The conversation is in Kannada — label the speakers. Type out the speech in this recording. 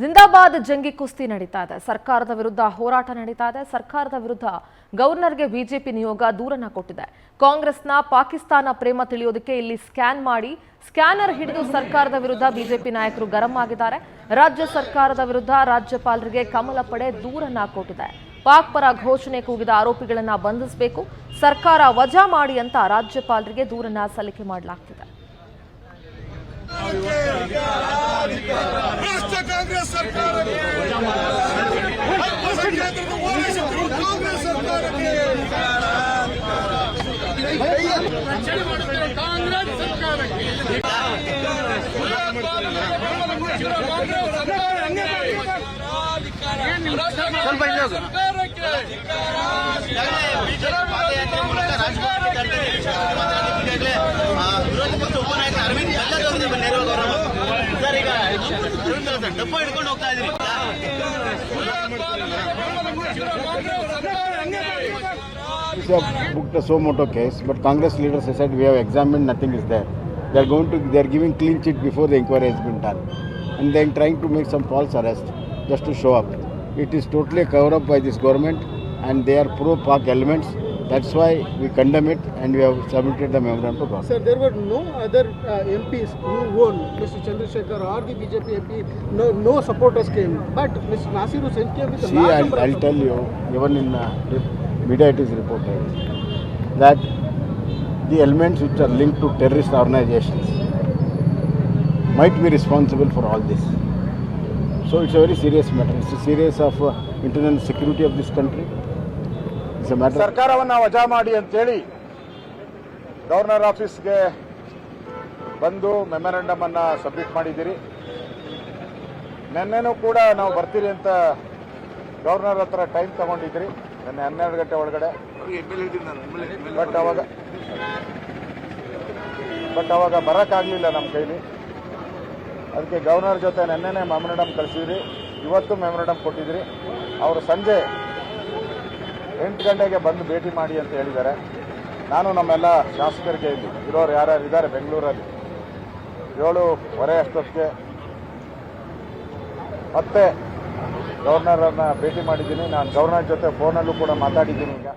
Speaker 1: ಜಿಂದಾಬಾದ್ ಜಂಗಿ ಕುಸ್ತಿ ನಡೀತಾ ಇದೆ. ಸರ್ಕಾರದ ವಿರುದ್ಧ ಹೋರಾಟ ನಡೀತಾ ಇದೆ. ಸರ್ಕಾರದ ವಿರುದ್ಧ ಗವರ್ನರ್ಗೆ ಬಿಜೆಪಿ ನಿಯೋಗ ದೂರನ್ನ ಕೊಟ್ಟಿದೆ. ಕಾಂಗ್ರೆಸ್ನ ಪಾಕಿಸ್ತಾನ ಪ್ರೇಮ ತಿಳಿಯೋದಕ್ಕೆ ಇಲ್ಲಿ ಸ್ಕ್ಯಾನ್ ಮಾಡಿ ಸ್ಕ್ಯಾನರ್ ಹಿಡಿದು ಸರ್ಕಾರದ ವಿರುದ್ಧ ಬಿಜೆಪಿ ನಾಯಕರು ಗರಂ ಆಗಿದ್ದಾರೆ. ರಾಜ್ಯ ಸರ್ಕಾರದ ವಿರುದ್ಧ ರಾಜ್ಯಪಾಲರಿಗೆ ಕಮಲ ಪಡೆ ದೂರನ್ನ ಕೊಟ್ಟಿದೆ. ಪಾಕ್ ಪರ ಘೋಷಣೆ ಕೂಗಿದ ಆರೋಪಿಗಳನ್ನ ಬಂಧಿಸಬೇಕು, ಸರ್ಕಾರ ವಜಾ ಮಾಡಿ ಅಂತ ರಾಜ್ಯಪಾಲರಿಗೆ ದೂರನ್ನ ಸಲ್ಲಿಕೆ ಮಾಡಲಾಗ್ತಿದೆ.
Speaker 2: ರಾಷ್ಟ್ರ ಕಾಂಗ್ರೆಸ್ ಸರ್ಕಾರಕ್ಕೆ ಅಲ್ಪಸಂಖ್ಯಾತರನ್ನು ಓಲೈಸುತ್ತಿರುವ ಕಾಂಗ್ರೆಸ್ ಸರ್ಕಾರಕ್ಕೆ ರಕ್ಷಣೆ ಮಾಡುತ್ತಿರುವ ಕಾಂಗ್ರೆಸ್ ಸರ್ಕಾರಕ್ಕೆ
Speaker 3: booked a suo motu case, but Congress leaders said we have examined, nothing is there. They are giving clean chit before the inquiry has been done, and then trying to make some false arrest just to show up. It is totally a cover up by this government, and they are pro-Pak elements. That's why we condemn it, and we have submitted the memorandum to government.
Speaker 4: Sir, there were no other MPs who won, Mr. Chandrasekhar or the BJP MP, no supporters came. But Mr. Nasir Hussain came with a
Speaker 3: See,
Speaker 4: large number
Speaker 3: I'll tell you, even in media it is reported that the elements which are linked to terrorist organizations might be responsible for all this. So it's a very serious matter. It's a serious of internal security of this country. It's a matter.
Speaker 5: ಸರ್ಕಾರವನ್ನು ವಜಾ ಮಾಡಿ ಅಂತೇಳಿ ಗವರ್ನರ್ ಆಫೀಸ್ಗೆ ಬಂದು ಮೆಮೊರಂಡಮ್ ಅನ್ನ ಸಬ್ಮಿಟ್ ಮಾಡಿದ್ದೀರಿ. ನಿನ್ನೆನೂ ಕೂಡ ನಾವು ಬರ್ತೀರಿ ಅಂತ ಗವರ್ನರ್ ಹತ್ರ ಟೈಮ್ ತಗೊಂಡಿದ್ರಿ, ನಿನ್ನೆ 12 ಗಂಟೆ ಒಳಗಡೆ. ಬಟ್ ಅವಾಗ ಬರೋಕ್ಕಾಗಲಿಲ್ಲ ನಮ್ಮ ಕೈಲಿ. ಅದಕ್ಕೆ ಗವರ್ನರ್ ಜೊತೆ ನಿನ್ನೆನೇ ಮೆಮೊರಂಡಮ್ ಕಳಿಸಿದ್ರಿ, ಇವತ್ತು ಮೆಮೊರಂಡಮ್ ಕೊಟ್ಟಿದ್ರಿ. ಅವರು ಸಂಜೆ 8 ಗಂಟೆಗೆ ಬಂದು ಭೇಟಿ ಮಾಡಿ ಅಂತ ಹೇಳಿದ್ದಾರೆ. ನಾನು ನಮ್ಮೆಲ್ಲ ಶಾಸಕರಿಗೆ ಇಲ್ಲಿ ಇರೋರು ಯಾರ್ಯಾರು ಇದ್ದಾರೆ ಬೆಂಗಳೂರಲ್ಲಿ 7:15 ಅಷ್ಟೊತ್ತಿಗೆ ಮತ್ತೆ ಗವರ್ನರನ್ನು ಭೇಟಿ ಮಾಡಿದ್ದೀನಿ. ನಾನು ಗವರ್ನರ್ ಜೊತೆ ಫೋನಲ್ಲೂ ಕೂಡ ಮಾತಾಡಿದ್ದೀನಿ. ಈಗ